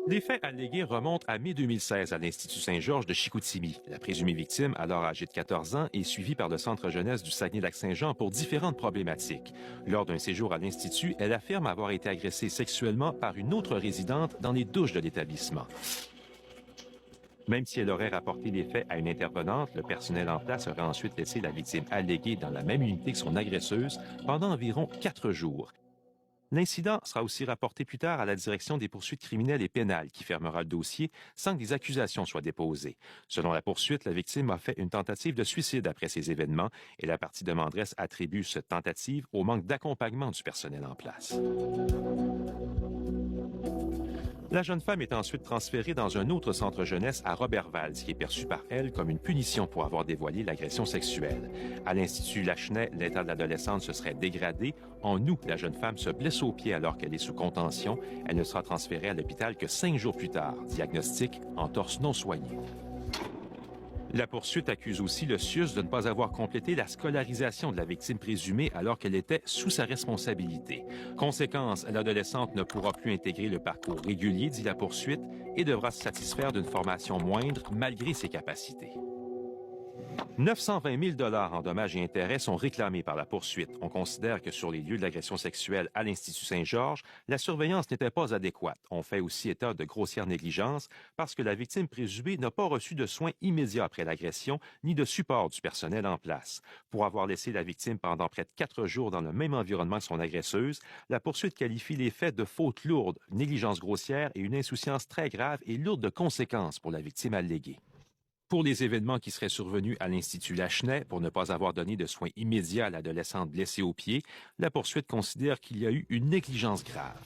Les faits allégués remontent à mai 2016 à l'Institut Saint-Georges de Chicoutimi. La présumée victime, alors âgée de 14 ans, est suivie par le Centre jeunesse du Saguenay-Lac-Saint-Jean pour différentes problématiques. Lors d'un séjour à l'Institut, elle affirme avoir été agressée sexuellement par une autre résidente dans les douches de l'établissement. Même si elle aurait rapporté les faits à une intervenante, le personnel en place aurait ensuite laissé la victime alléguée dans la même unité que son agresseuse pendant environ 4 jours. L'incident sera aussi rapporté plus tard à la direction des poursuites criminelles et pénales qui fermera le dossier sans que des accusations soient déposées. Selon la poursuite, la victime a fait une tentative de suicide après ces événements et la partie demanderesse attribue cette tentative au manque d'accompagnement du personnel en place. La jeune femme est ensuite transférée dans un autre centre jeunesse à Roberval, ce qui est perçu par elle comme une punition pour avoir dévoilé l'agression sexuelle. À l'Institut Lachenay, l'état de l'adolescente se serait dégradé. En août, la jeune femme se blesse au pied alors qu'elle est sous contention. Elle ne sera transférée à l'hôpital que 5 jours plus tard. Diagnostic, entorse non soignée. La poursuite accuse aussi le CIUS de ne pas avoir complété la scolarisation de la victime présumée alors qu'elle était sous sa responsabilité. Conséquence, l'adolescente ne pourra plus intégrer le parcours régulier, dit la poursuite, et devra se satisfaire d'une formation moindre malgré ses capacités. 920 000 en dommages et intérêts sont réclamés par la poursuite. On considère que sur les lieux de l'agression sexuelle à l'Institut Saint-Georges, la surveillance n'était pas adéquate. On fait aussi état de grossière négligence parce que la victime présumée n'a pas reçu de soins immédiats après l'agression ni de support du personnel en place. Pour avoir laissé la victime pendant près de 4 jours dans le même environnement que son agresseuse, la poursuite qualifie les faits de faute lourde, négligence grossière et une insouciance très grave et lourde de conséquences pour la victime alléguée. Pour les événements qui seraient survenus à l'Institut Lachenay pour ne pas avoir donné de soins immédiats à l'adolescente blessée au pied, la poursuite considère qu'il y a eu une négligence grave.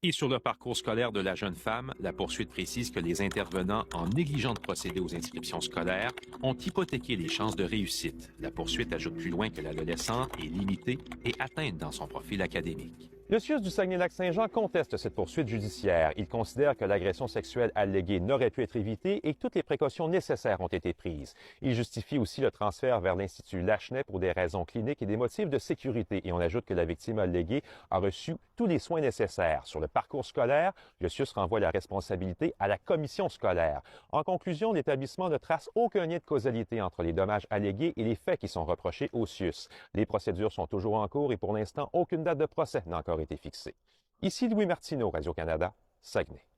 Et sur le parcours scolaire de la jeune femme, la poursuite précise que les intervenants, en négligeant de procéder aux inscriptions scolaires, ont hypothéqué les chances de réussite. La poursuite ajoute plus loin que l'adolescente est limitée et atteinte dans son profil académique. Le CIUS du Saguenay-Lac-Saint-Jean conteste cette poursuite judiciaire. Il considère que l'agression sexuelle alléguée n'aurait pu être évitée et que toutes les précautions nécessaires ont été prises. Il justifie aussi le transfert vers l'Institut Lachenay pour des raisons cliniques et des motifs de sécurité. Et on ajoute que la victime alléguée a reçu tous les soins nécessaires. Sur le parcours scolaire, le CIUS renvoie la responsabilité à la commission scolaire. En conclusion, l'établissement ne trace aucun lien de causalité entre les dommages allégués et les faits qui sont reprochés au CIUS. Les procédures sont toujours en cours et pour l'instant, aucune date de procès n'a encore été fixée. Ici Louis Martineau, Radio-Canada, Saguenay.